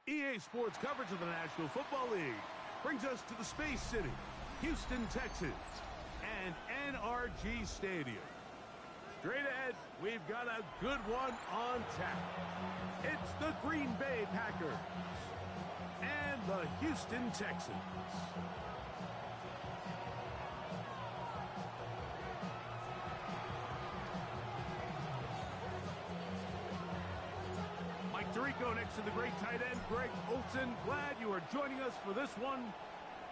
EA Sports coverage of the National Football League brings us to the Space City, Houston, Texas, and NRG Stadium. Straight ahead, we've got a good one on tap. It's the Green Bay Packers and the Houston Texans. Mike Tirico next to the great tight end, Greg Olsen. Glad you are joining us for this one.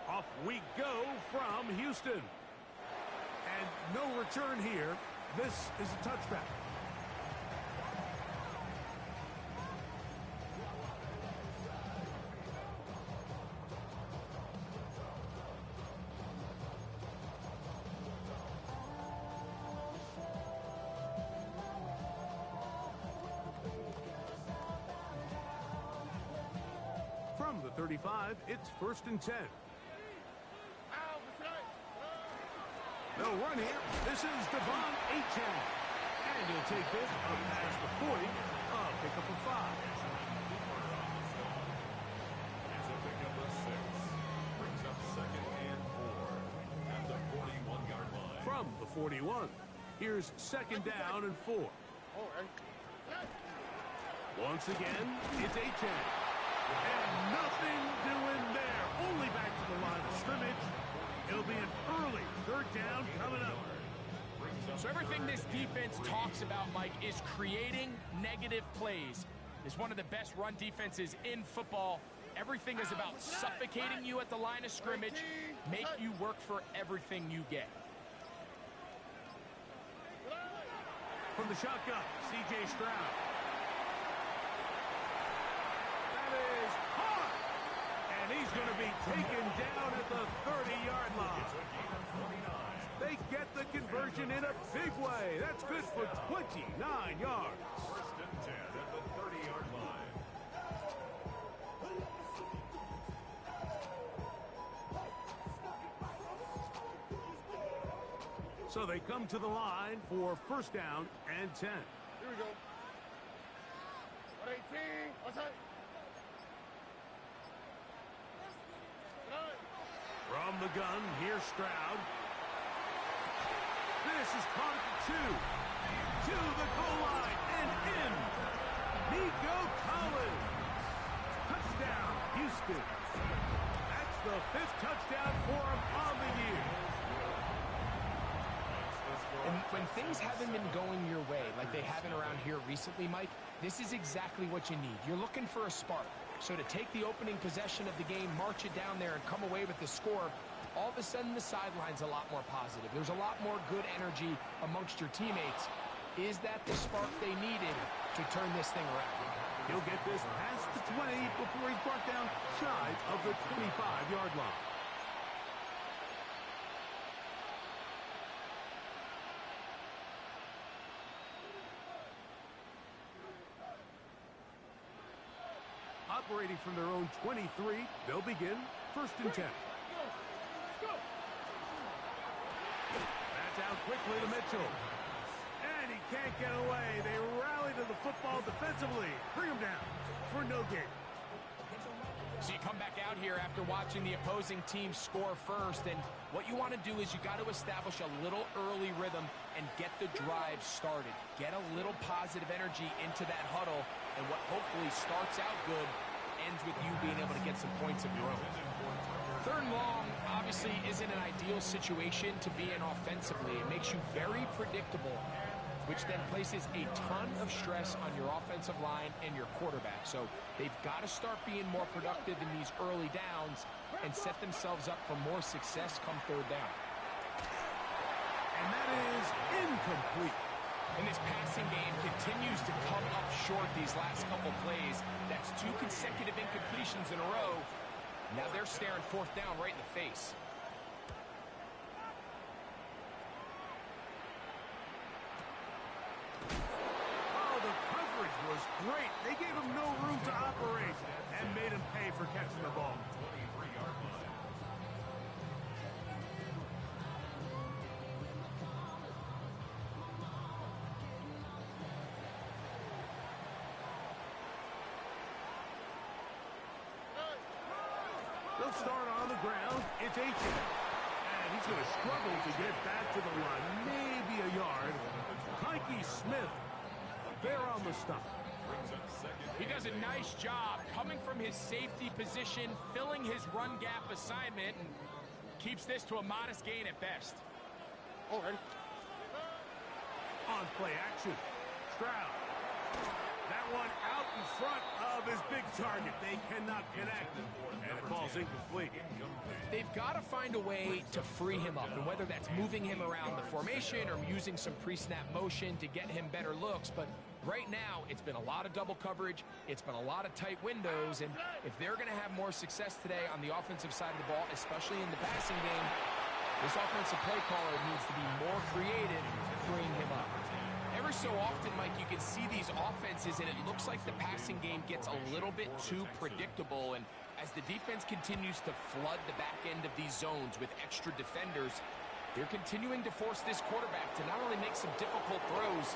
Off we go from Houston. And no return here. This is a touchback. From the 35, it's 1st and 10. They'll run here. This is Devon Achane. And he'll take this up past the 40. Pick up a 5. It's a pickup of 6. Brings up 2nd and 4 at the 41-yard line. From the 41, here's 2nd down and 4. Once again, it's Achane. And nothing doing there. Only back to the line of scrimmage. It'll be an early 3rd down coming up. So everything this defense talks about, Mike, is creating negative plays. It's one of the best run defenses in football. Everything is about suffocating you at the line of scrimmage, make you work for everything you get. From the shotgun, C.J. Stroud. That is hard. And he's going to be taken down at the 30-yard line. They get the conversion in a big way. That's good for 29 yards. 1st and 10 at the 30-yard line. So they come to the line for 1st down and 10. Here we go. 118. Outside. From the gun, here's Stroud. This is caught at the 2. To the goal line and in. Nico Collins. Touchdown, Houston. That's the 5th touchdown for him on the year. And when things haven't been going your way, like they haven't around here recently, Mike, this is exactly what you need. You're looking for a spark. So to take the opening possession of the game, march it down there, and come away with the score, all of a sudden the sideline's a lot more positive. There's a lot more good energy amongst your teammates. Is that the spark they needed to turn this thing around? He'll get this past the 20 before he's brought down shy of the 25-yard line. Operating from their own 23, they'll begin 1st and 10. That's out quickly to Mitchell. And he can't get away. They rally to the football defensively. Bring him down for no gain. So you come back out here after watching the opposing team score first, and what you want to do is you got to establish a little early rhythm and get the drive started. Get a little positive energy into that huddle, and what hopefully starts out good ends with you being able to get some points of your own. 3rd and long obviously isn't an ideal situation to be in offensively. It makes you very predictable, which then places a ton of stress on your offensive line and your quarterback. So they've got to start being more productive in these early downs and set themselves up for more success come 3rd down. And that is incomplete. And this passing game continues to come up short these last couple plays. That's 2 consecutive incompletions in a row. Now they're staring 4th down right in the face. Oh, the coverage was great. They gave him no room to operate and made him pay for catching the ball. 23-yard line. They'll start on the ground. It's Amos. And he's going to struggle to get back to the line. Maybe a yard. Mikey Smith there on the stop. He does a nice job coming from his safety position, filling his run gap assignment, and keeps this to a modest gain at best. All right. On play action. Stroud. That one out in front of his big target. They cannot connect, and it falls incomplete. They've got to find a way to free him up, and whether that's moving him around the formation or using some pre-snap motion to get him better looks, but right now it's been a lot of double coverage, it's been a lot of tight windows, and if they're going to have more success today on the offensive side of the ball, especially in the passing game, this offensive play caller needs to be more creative freeing him up. Every so often, Mike, you can see these offenses, and it looks like the passing game gets a little bit too predictable, and as the defense continues to flood the back end of these zones with extra defenders, they're continuing to force this quarterback to not only make some difficult throws,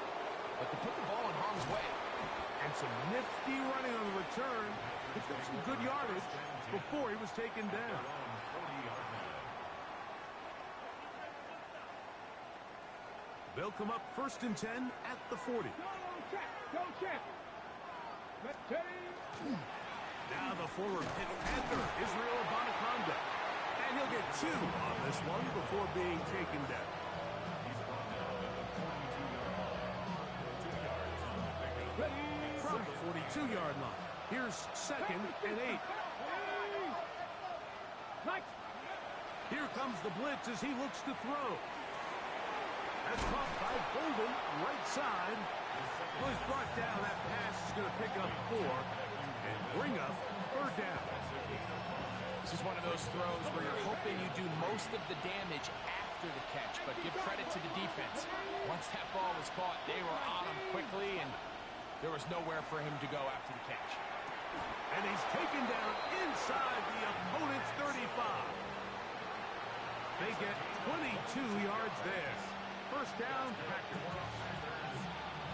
but to put the ball in harm's way. And some nifty running on the return. Picked up some good yardage before he was taken down. They'll come up 1st and 10 at the 40. Go check. Now the former Pitt Panther, Israel Bonaconda. And he'll get 2 on this one before being taken down. From the 42-yard line. Here's 2nd and 8. Here comes the blitz as he looks to throw. That's caught by Bolden, right side. Was brought down. That pass is going to pick up 4 and bring up 3rd down. This is one of those throws where you're hoping you do most of the damage after the catch, but give credit to the defense. Once that ball was caught, they were on him quickly, and there was nowhere for him to go after the catch. And he's taken down inside the opponent's 35. They get 22 yards there. 1st down, Packers.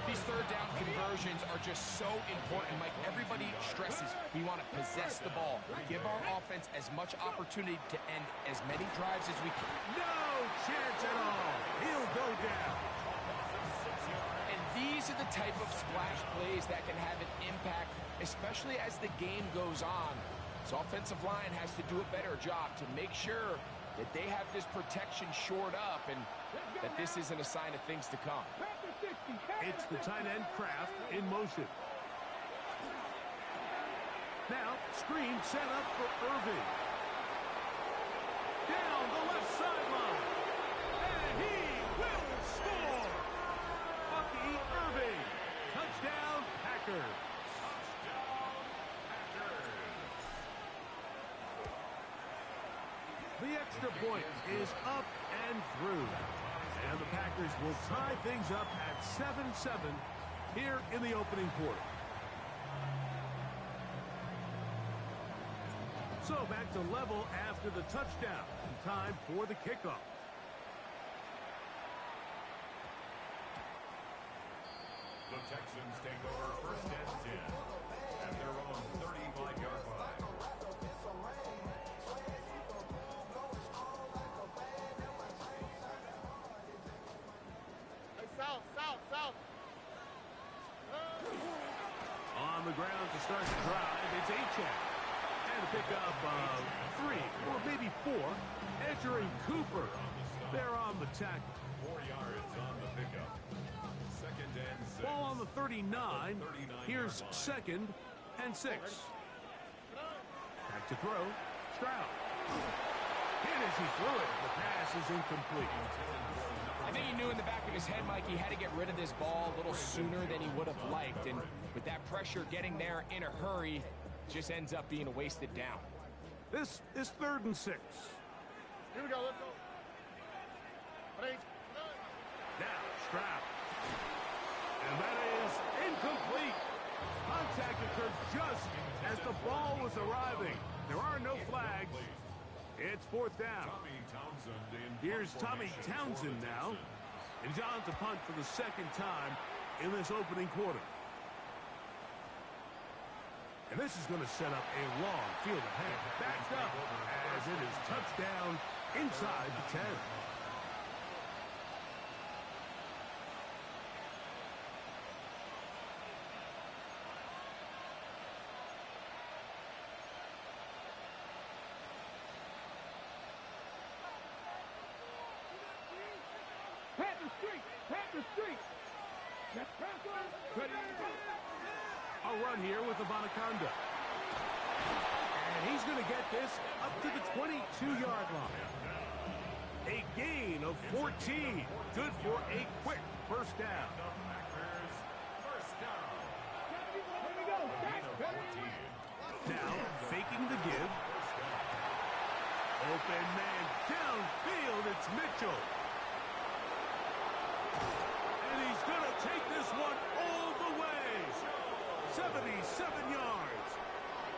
These 3rd down conversions are just so important, Mike. Everybody stresses we want to possess the ball. Give our offense as much opportunity to end as many drives as we can. No chance at all. He'll go down. And these are the type of splash plays that can have an impact, especially as the game goes on. This offensive line has to do a better job to make sure that they have this protection shored up and that this isn't a sign of things to come. It's the tight end Kraft in motion. Now, screen set up for Irving. Down the left sideline. And he will score. Bucky Irving. Touchdown, Packers. The extra point is up and through. And the Packers will tie things up at 7-7 here in the opening quarter. So back to level after the touchdown. Time for the kickoff. The Texans take over 1st and 10 at their own 35-yard line. South. On the ground to start the drive, it's Achek. And a pickup of 3 or maybe 4. Edger and Cooper. They're on the tackle. 4 yards on the pickup. 2nd and 6. Ball on the 39. Here's 2nd and 6. Back to throw. Stroud. And as he threw it, the pass is incomplete. I think he knew in the back of his head, Mike, he had to get rid of this ball a little sooner than he would have liked. And with that pressure getting there in a hurry, just ends up being a wasted down. This is 3rd and 6. Here we go, let's go. Now, Stroud. And that is incomplete. Contact occurred just as the ball was arriving. There are no flags. It's 4th down. Here's Tommy Townsend now. And he's on to punt for the 2nd time in this opening quarter. And this is going to set up a long field ahead. Backed up as it is touchdown inside the 10. A run here with Abanaconda. And he's going to get this up to the 22-yard line. A gain of 14. Good for a quick first down. Now, faking the give. Open man downfield. It's Mitchell. And he's going to take this one all the way. 77 yards.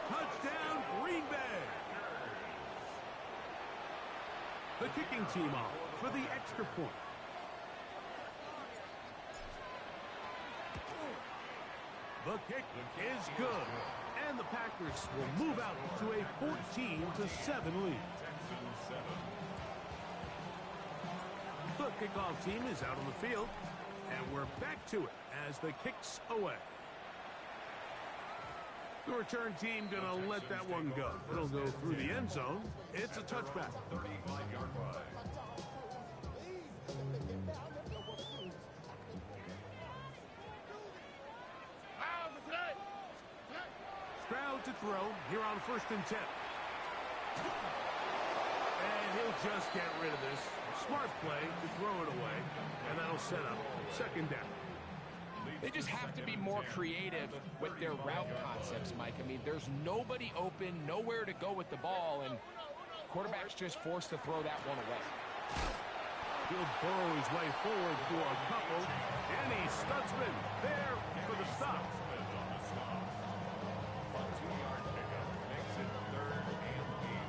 Touchdown, Green Bay. The kicking team off for the extra point. The kick is good. And the Packers will move out to a 14-7 lead. The kickoff team is out on the field. And we're back to it as the kick's away. The return team going to let that one go. It'll go through the end zone. It's a touchback. 35-yard line. Stroud to throw here on 1st and 10. And he'll just get rid of this. Smart play to throw it away. And that'll set up 2nd down. They just have to be more creative with their route concepts, Mike. I mean, there's nobody open, nowhere to go with the ball, and quarterback's just forced to throw that one away. He'll burrow his way forward for a couple, and he's Stutzman there for the stop. A 2-yard pickup makes it 3rd and 8.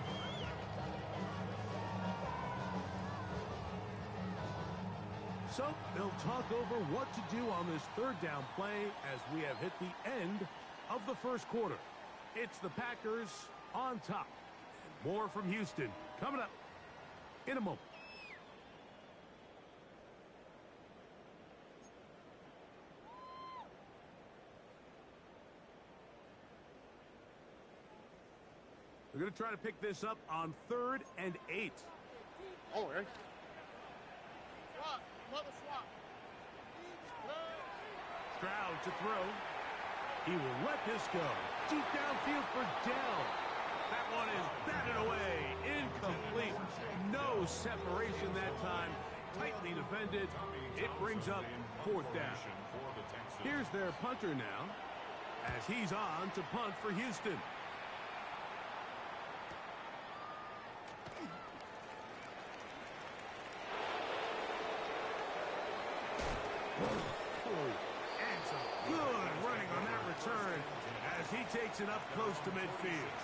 So they'll talk over what to do on this 3rd down play as we have hit the end of the 1st quarter. It's the Packers on top. And more from Houston coming up in a moment. We're going to try to pick this up on 3rd and 8. Oh, okay. Swap. Another swap. Stroud to throw. He will let this go. Deep downfield for Dell. That one is batted away. Incomplete. No separation that time. Tightly defended. It brings up 4th down. Here's their punter now as he's on to punt for Houston. And some good running on that return as he takes it up close to midfield.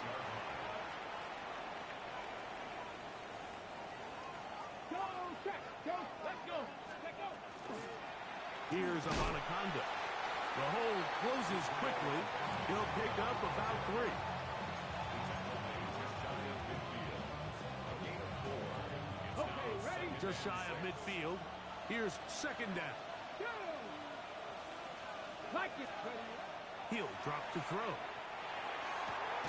Go, check. Go. Let's go. Let's go. Here's Abanaconda. The hole closes quickly. He'll pick up about 3. Okay, ready? Just shy of midfield. Here's 2nd down. Go. Like it, buddy. He'll drop to throw.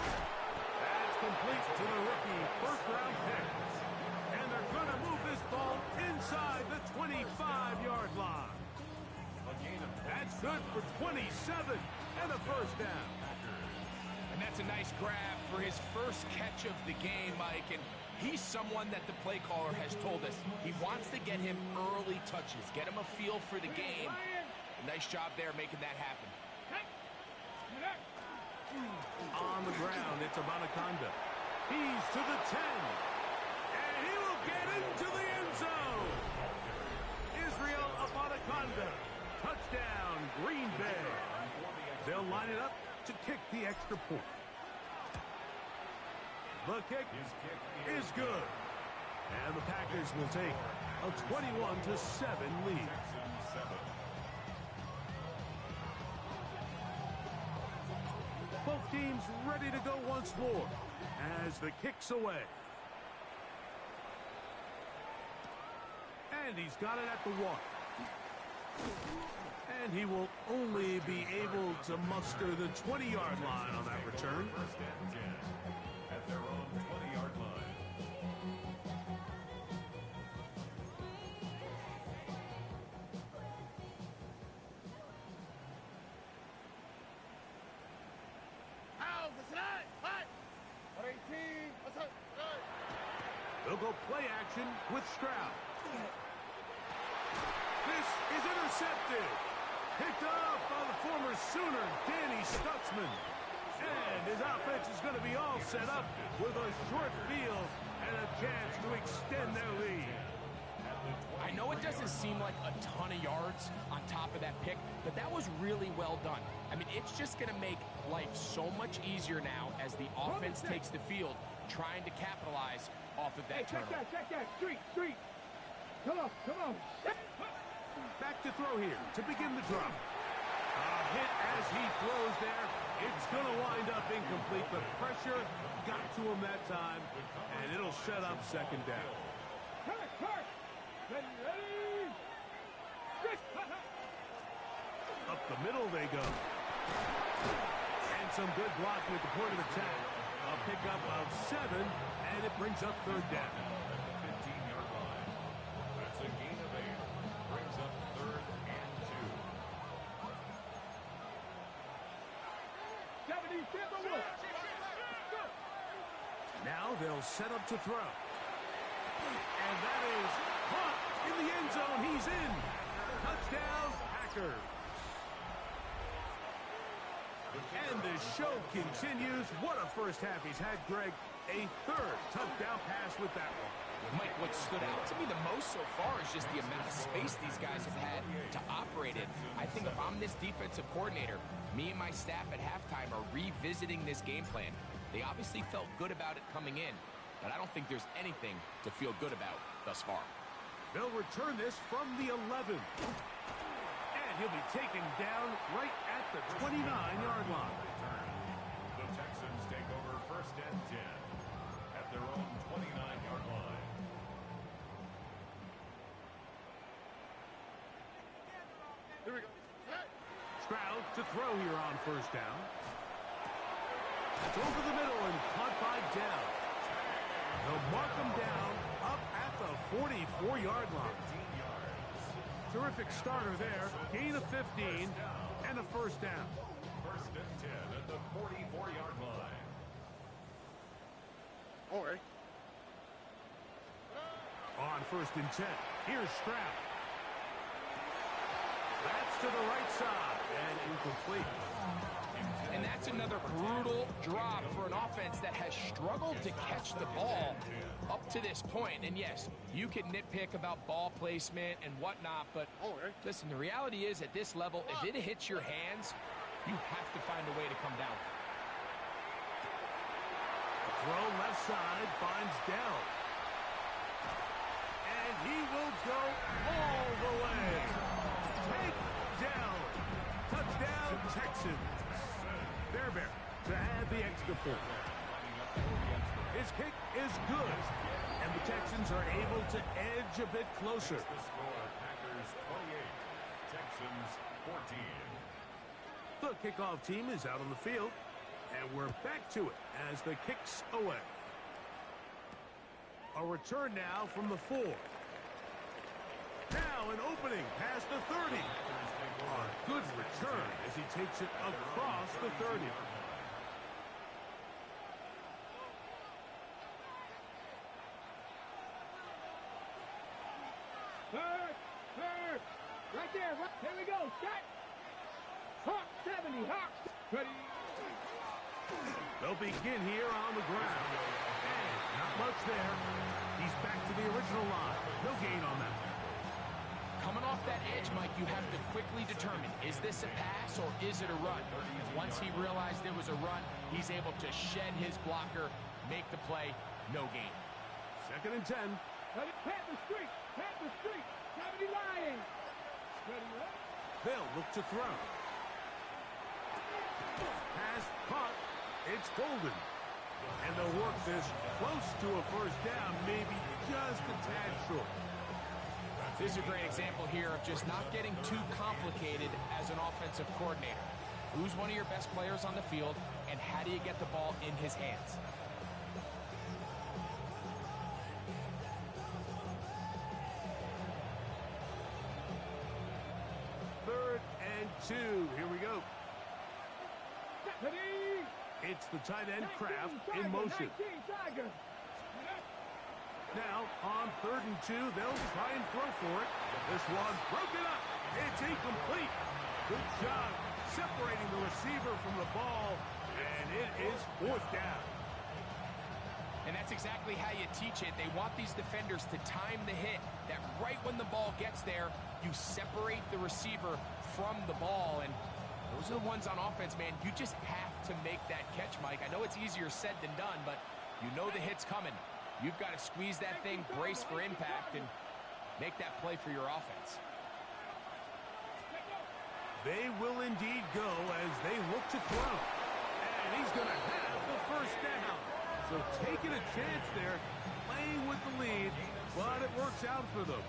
That's complete to the rookie 1st-round pick. And they're going to move this ball inside the 25-yard line. That's good for 27 and a 1st down. And that's a nice grab for his first catch of the game, Mike. And he's someone that the play caller has told us he wants to get him early touches, get him a feel for the game. Nice job there making that happen. On the ground, it's Abanaconda. He's to the 10. And he will get into the end zone. Israel Abanaconda. Touchdown, Green Bay. They'll line it up to kick the extra point. The kick is good. And the Packers will take a 21-7 lead. Both Both teams ready to go once more as the kick's away. And he's got it at the 1. And he will only be able to muster the 20-yard line on that return. First and 10 at their own 20-yard line. They'll go play action with Stroud. This is intercepted. Picked up by the former Sooner, Danny Stutzman. And his offense is going to be all set up with a short field and a chance to extend their lead. I know it doesn't seem like a ton of yards on top of that pick, but that was really well done. I mean, it's just going to make life so much easier now as the offense takes the field, trying to capitalize off of that turnover. Check that. Street. Come on. Back to throw here to begin the drop. A hit as he throws there. It's going to wind up incomplete. The pressure got to him that time, and it'll set up second down. Kurt. Ready. Up the middle they go. And some good blocking at the point of attack. A pickup of 7, and it brings up third down. 15-yard line. That's a gain of 8. Brings up third and 2. 70. Now they'll set up to throw. And that is caught in the end zone. He's in. Touchdown, Packers. And the show continues. What a first half he's had, Greg. A third touchdown pass with that one. Mike, what stood out to me the most so far is just the amount of space these guys have had to operate in. I think if I'm this defensive coordinator, me and my staff at halftime are revisiting this game plan. They obviously felt good about it coming in, but I don't think there's anything to feel good about thus far. They'll return this from the 11. And he'll be taken down right at the 29-yard line. The Texans take over first and 10 at their own 29-yard line. Here we go. Stroud to throw here on first down. It's over the middle and caught by Dell. They'll mark him down up at the 44-yard line. 15 yards. Terrific starter there. Gain of 15 and a first down. First and 10 at the 44-yard line. On first and 10, here's Stroud. That's to the right side and incomplete. And that's another brutal drop for an offense that has struggled to catch the ball up to this point. And yes, you can nitpick about ball placement and whatnot, but listen, the reality is at this level, if it hits your hands, you have to find a way to come down. Throw left side finds Dell. And he will go all the way. Take down. Touchdown, Texans. Fairbairn to add the extra point. His kick is good, and the Texans are able to edge a bit closer. The score, Packers 28, Texans 14. The kickoff team is out on the field, and we're back to it as the kick's away. A return now from the 4. Now an opening past the 30. A good return as he takes it across the 30. Third. Right there. Here we go. Set. Hawk 70. Hawk. Ready. They'll begin here on the ground. And not much there. He's back to the original line. No gain on that. Coming off that edge, Mike, you have to quickly determine, is this a pass or is it a run? And once he realized it was a run, he's able to shed his blocker, make the play, no gain. Second and 10. Ready. Panther Street. 70 Lions. Ready. They'll look to throw. Pass caught It's golden. And they'll work this close to a first down, maybe just a tad short. This is a great example here of just not getting too complicated as an offensive coordinator. Who's one of your best players on the field, and how do you get the ball in his hands? Third and 2. Here we go. It's the tight end Kraft in motion. Now, on 3rd and 2, they'll try and throw for it. This one broken up. It's incomplete. Good job separating the receiver from the ball, and it is 4th down. And that's exactly how you teach it. They want these defenders to time the hit, that right when the ball gets there, you separate the receiver from the ball. And those are the ones on offense, man. You just have to make that catch, Mike. I know it's easier said than done, but you know the hit's coming. You've got to squeeze that thing, brace for impact, and make that play for your offense. They will indeed go as they look to throw. And he's going to have the first down. So taking a chance there, playing with the lead, but it works out for them.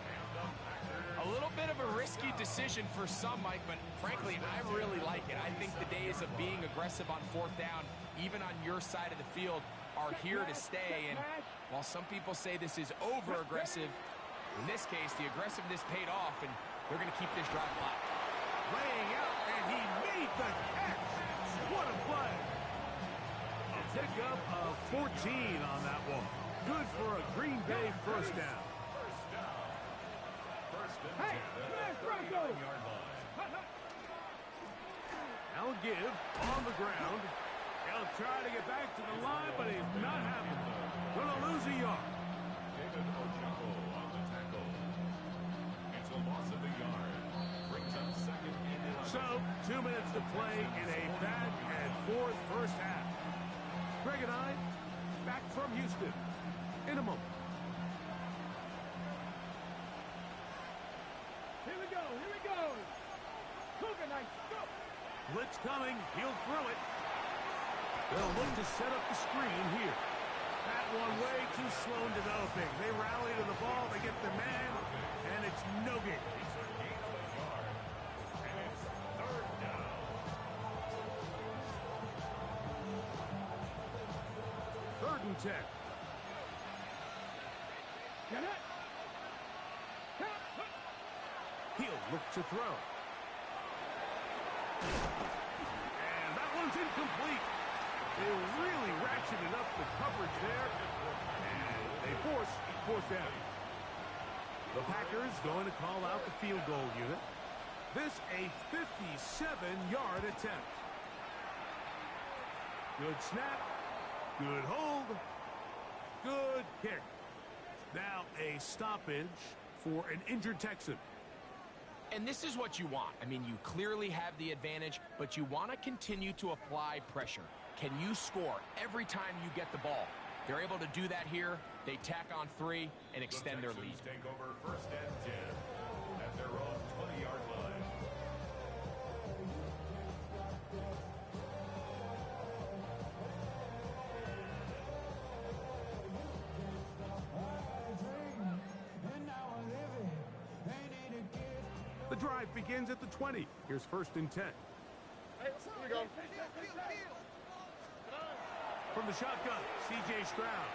A little bit of a risky decision for some, Mike, but frankly, I really like it. I think the days of being aggressive on 4th down, even on your side of the field, are here to stay. And while some people say this is over-aggressive, in this case, the aggressiveness paid off, and they're going to keep this drive alive. Laying out, and he made the catch. What a play. A pickup of 14 on that one. Good for a Green Bay first down. Hey, Broncos! Now give on the ground. He'll try to get back to the line, but he's not having it. Gonna lose a yard. David Ojabo on the tackle. It's a loss of a yard. Brings up 2nd and 11. So, 2 minutes to play in a back and forth first half. Greg and I, back from Houston in a moment. Here we go, here we go. Cougar Knights, go. Blitz coming, he'll throw it. They'll look to set up the screen here. That one way too slow in developing. They rally to the ball, they get the man, and it's no gain. It's a gain of a yard. And it's 3rd down. 3rd and 10. Get it. He'll look to throw. And that one's incomplete. They really ratcheted up the coverage there. And they force 4th down. The Packers going to call out the field goal unit. This a 57-yard attempt. Good snap. Good hold. Good kick. Now a stoppage for an injured Texan. And this is what you want. I mean, you clearly have the advantage, but you want to continue to apply pressure. Can you score every time you get the ball? They're able to do that here. They tack on 3 and extend their lead. Take over 1st and 10 at their own 20-yard line. The drive begins at the 20. Here's 1st and 10. Here we go. From the shotgun, C.J. Stroud.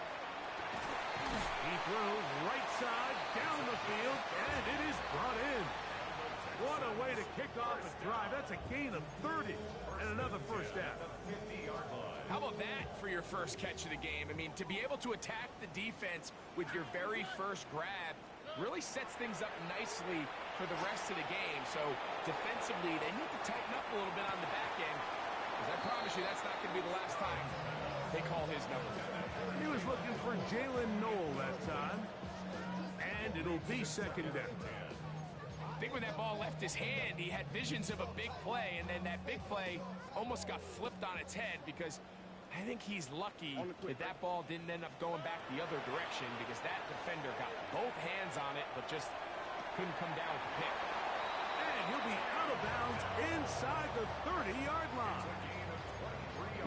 He throws right side, down the field, and it is brought in. What a way to kick off a drive. That's a gain of 30 and another first down. How about that for your first catch of the game? I mean, to be able to attack the defense with your very first grab really sets things up nicely for the rest of the game. So defensively, they need to tighten up a little bit on the back end, because I promise you that's not going to be the last time they call his number. He was looking for Jalen Noel that time, and it'll be 2nd down. I think when that ball left his hand, he had visions of a big play, and then that big play almost got flipped on its head, because I think he's lucky that that ball didn't end up going back the other direction, because that defender got both hands on it, but just couldn't come down with the pick. And he'll be out of bounds inside the 30-yard line.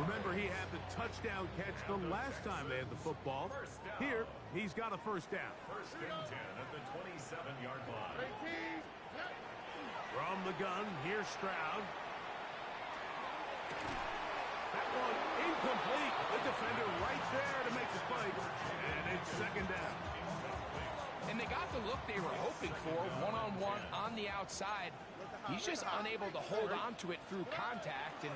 Remember, he had the touchdown catch the last time they had the football. Here, he's got a first down. First and 10 at the 27-yard line. From the gun, here's Stroud. That one incomplete. The defender right there to make the fight. And it's second down. And they got the look they were hoping for, one-on-one on the outside. He's just unable to hold on to it through contact, and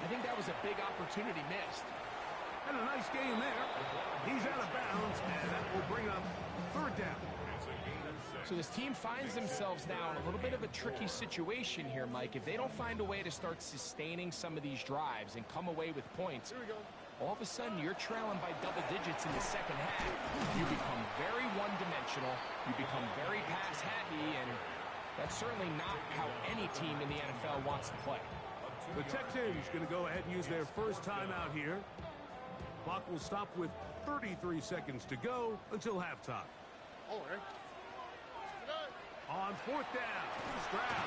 I think that was a big opportunity missed. And a nice game there. He's out of bounds, and that will bring up third down. So this team finds themselves now in a little bit of a tricky situation here, Mike. If they don't find a way to start sustaining some of these drives and come away with points, all of a sudden you're trailing by double digits in the second half. You become very one-dimensional. You become very pass-happy, and that's certainly not how any team in the NFL wants to play. The Texans going to go ahead and use their first timeout here. Clock will stop with 33 seconds to go until halftime. On fourth down, Stroud.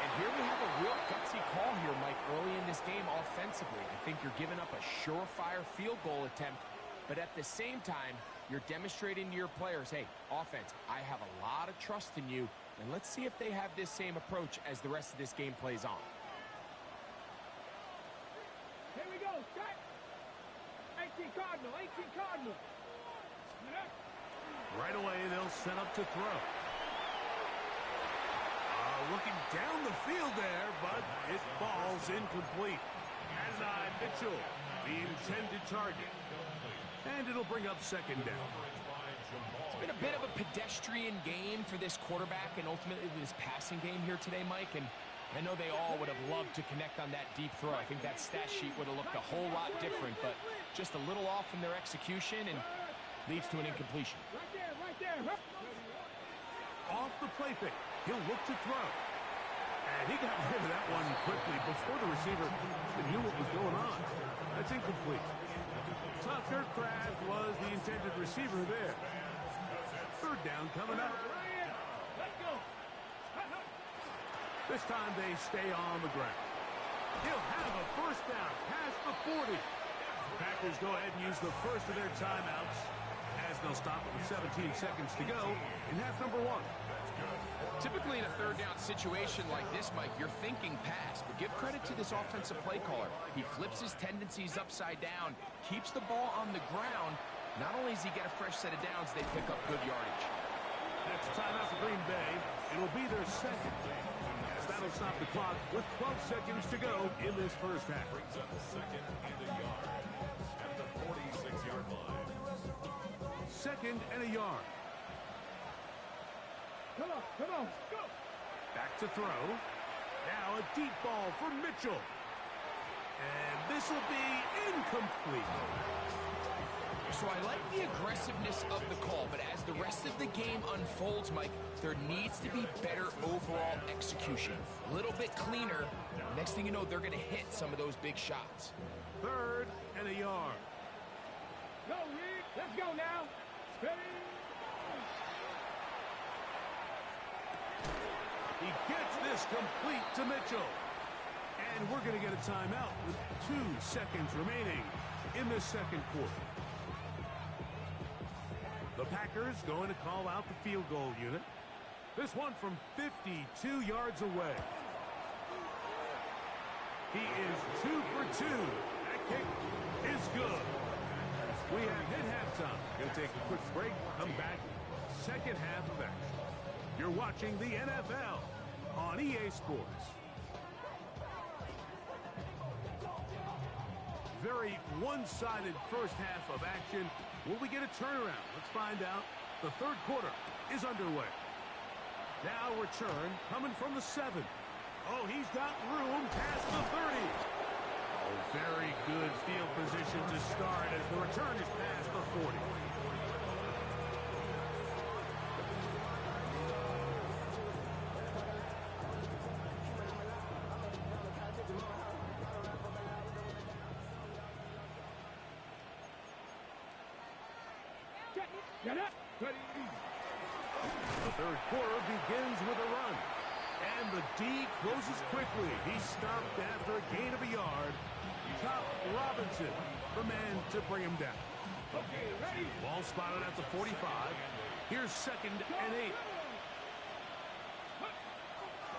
And here we have a real gutsy call here, Mike, early in this game offensively. I think you're giving up a surefire field goal attempt, but at the same time, you're demonstrating to your players, hey, offense, I have a lot of trust in you, and let's see if they have this same approach as the rest of this game plays on. Here we go, start. 18 Cardinal, 18 Cardinal. Right away, they'll set up to throw. Looking down the field there, but it falls incomplete. Adonai Mitchell, the intended target. And it'll bring up second down. It's been a bit of a pedestrian game for this quarterback and ultimately this passing game here today, Mike. And I know they all would have loved to connect on that deep throw. I think that stat sheet would have looked a whole lot different, but just a little off in their execution and leads to an incompletion. Right there, right there. Off the play fake. He'll look to throw. And he got rid of that one quickly before the receiver knew what was going on. That's incomplete. Tucker Kraft was the intended receiver there. Third down coming up. Let's go. This time they stay on the ground. He'll have a first down past the 40. Packers go ahead and use the first of their timeouts as they'll stop with 17 seconds to go in half number one. Typically in a third down situation like this, Mike, you're thinking pass, but give credit to this offensive play caller. He flips his tendencies upside down, keeps the ball on the ground. Not only does he get a fresh set of downs, they pick up good yardage. That's timeout for Green Bay. It'll be their second. As that'll stop the clock with 12 seconds to go in this first half. Brings up second and a yard at the 46-yard line. Second and a yard. Come on, go. Back to throw. Now a deep ball for Mitchell. And this will be incomplete. So I like the aggressiveness of the call, but as the rest of the game unfolds, Mike, there needs to be better overall execution. A little bit cleaner. Next thing you know, they're going to hit some of those big shots. Third and a yard. Go, Reed. Let's go now. Ready? He gets this complete to Mitchell. And we're going to get a timeout with 2 seconds remaining in this second quarter. The Packers going to call out the field goal unit. This one from 52 yards away. He is 2 for 2. That kick is good. We have hit halftime. Going to take a quick break. Come back. Second half of action. You're watching the NFL on EA Sports. Very one-sided first half of action. Will we get a turnaround? Let's find out. The third quarter is underway. Now return coming from the 7. Oh, he's got room past the 30. Oh, very good field position to start as the return is past the 40. Get up. Ready? The third quarter begins with a run. And the D closes quickly. He stopped after a gain of a yard. Top Robinson, the man to bring him down. Okay, ready? Ball spotted at the 45. Here's 2nd and 8.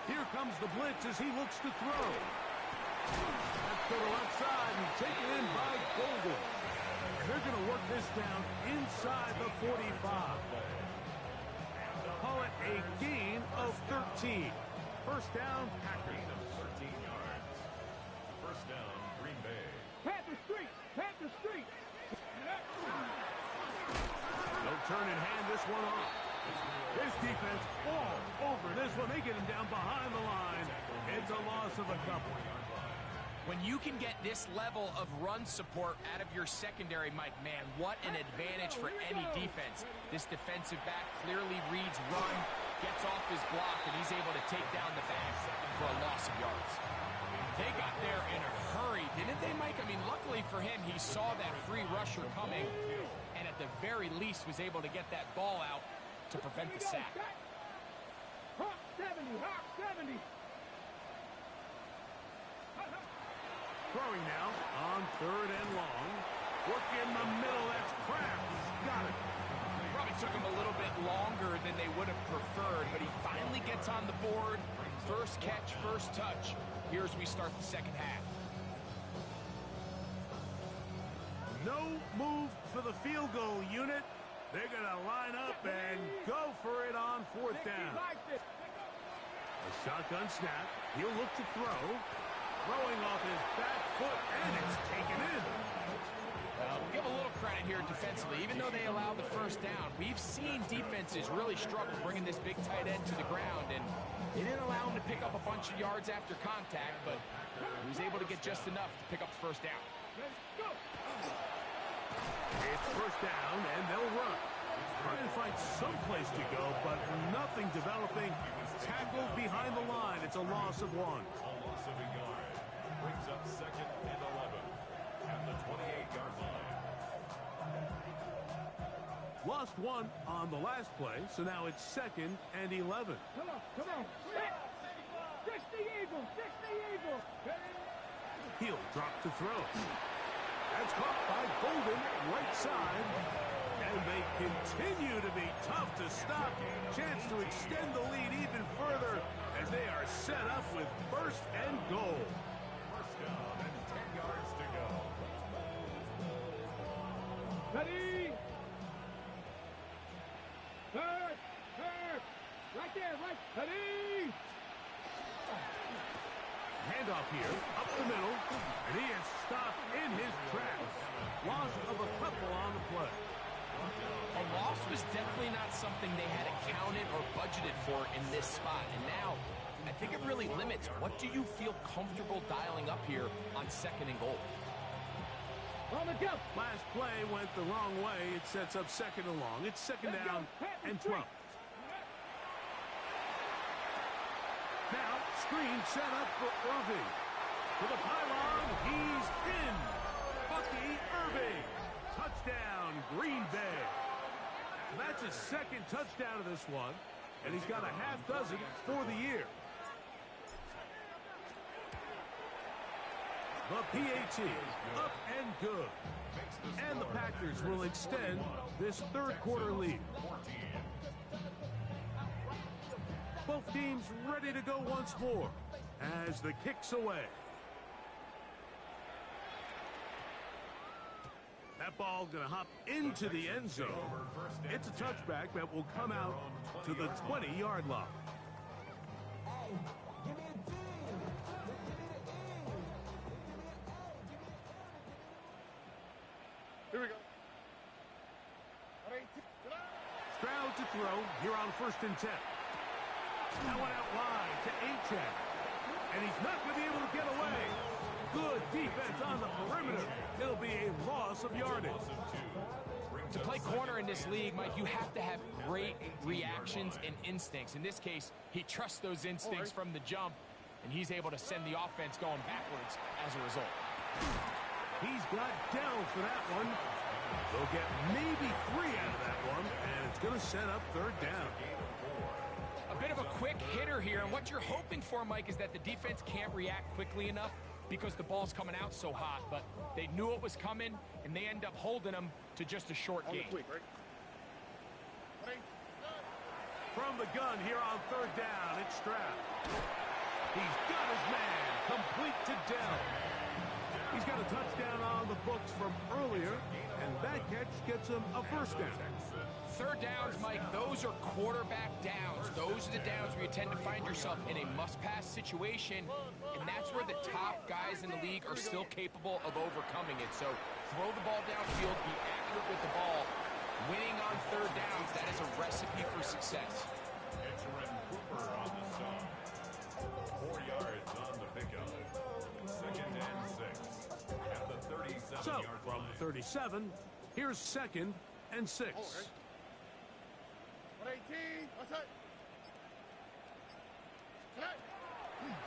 Here comes the blitz as he looks to throw. That's to the left side and taken in by Golden. They're going to work this down inside the 45. Call it a gain of 13. First down, Packers. 13 yards. First down, Green Bay. Panther Street! Panther Street! No turn in hand this one off. This defense all over this one. They get him down behind the line. It's a loss of a couple. When you can get this level of run support out of your secondary, Mike, man, what an advantage for any defense. This defensive back clearly reads run, gets off his block, and he's able to take down the back for a loss of yards. They got there in a hurry, didn't they, Mike? I mean, luckily for him, he saw that free rusher coming, and at the very least was able to get that ball out to prevent the sack. Hawk 70! Hawk 70! Throwing now on 3rd and long. Work in the middle. That's Kraft. He's got it. Probably took him a little bit longer than they would have preferred, but he finally gets on the board. First catch, first touch. Here's we start the second half. No move for the field goal unit. They're going to line up and go for it on 4th down. A shotgun snap. He'll look to throw. Throwing off his back foot, and it's taken in. We'll give a little credit here defensively. Even though they allowed the first down, we've seen defenses really struggle bringing this big tight end to the ground, and they didn't allow him to pick up a bunch of yards after contact, but he was able to get just enough to pick up the first down. It's first down, and they'll run. Trying to find some place to go, but nothing developing. Tackled behind the line. It's a loss of 1. A loss of a yard. Brings up 2nd and 11 at the 28-yard line. Lost 1 on the last play, so now it's 2nd and 11. Come on, come on. Fix the eagle, fix the eagle. He'll drop to throw. That's caught by Golden, right side. And they continue to be tough to stop. Chance to extend the lead even further as they are set up with 1st and goal. First down and 10 yards to go. Ready? Third! Right there, right. Ready? Handoff here, up the middle, and he is stopped in his tracks. Loss of a couple on the play. A loss was definitely not something they had accounted or budgeted for in this spot, and now I think it really limits what do you feel comfortable dialing up here on 2nd and goal. On the go. Last play went the wrong way. It sets up 2nd and long. It's 2nd down and 12. Now, screen set up for Irving. To the pylon, he's in. Bucky Irving. Touchdown, Green Bay. That's his 2nd touchdown of this one, and he's got a half dozen for the year. The PAT, up and good. And the Packers will extend this 3rd quarter lead. Both teams ready to go once more as the kick's away. That ball going to hop into the end zone. It's a touchback that will come out to the 20-yard line. Here we go. Stroud to throw here on 1st and 10. That went out wide to Achane. And he's not going to be able to get away. Good defense on the perimeter. It'll be a loss of yardage. To play corner in this league, Mike, you have to have great reactions and instincts. In this case, he trusts those instincts from the jump, and he's able to send the offense going backwards as a result. He's got Dell for that one. They'll get maybe 3 out of that one, and it's going to set up 3rd down. A bit of a quick hitter here, and what you're hoping for, Mike, is that the defense can't react quickly enough because the ball's coming out so hot, but they knew it was coming, and they end up holding them to just a short gain. From the gun here on third down, it's Stroud. He's got his man, complete to Dell. He's got a touchdown on the books from earlier, and that catch gets him a first down. Third downs, Mike, those are quarterback downs. Those are the downs where you tend to find yourself in a must-pass situation, and that's where the top guys in the league are still capable of overcoming it. So throw the ball downfield, be accurate with the ball. Winning on third downs, that is a recipe for success. Cooper on the stop. 4 yards on the pickup. 2nd and 6 at the 37-yard So, line. from the 37, here's 2nd and 6.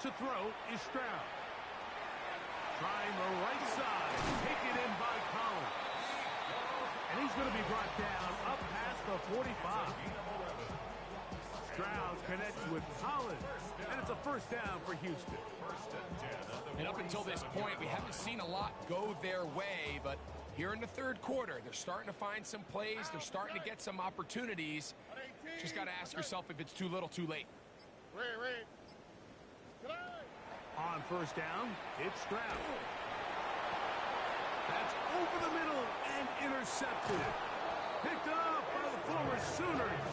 To throw is Stroud. Trying the right side, taken in by Collins. And he's going to be brought down up past the 45. Stroud connects with Collins, and it's a first down for Houston. And up until this point, we haven't seen a lot go their way, but here in the third quarter, they're starting to find some plays. They're starting to get some opportunities. Just got to ask yourself if it's too little, too late. On first down, it's Stroud. That's over the middle and intercepted. Picked up by the former Sooners.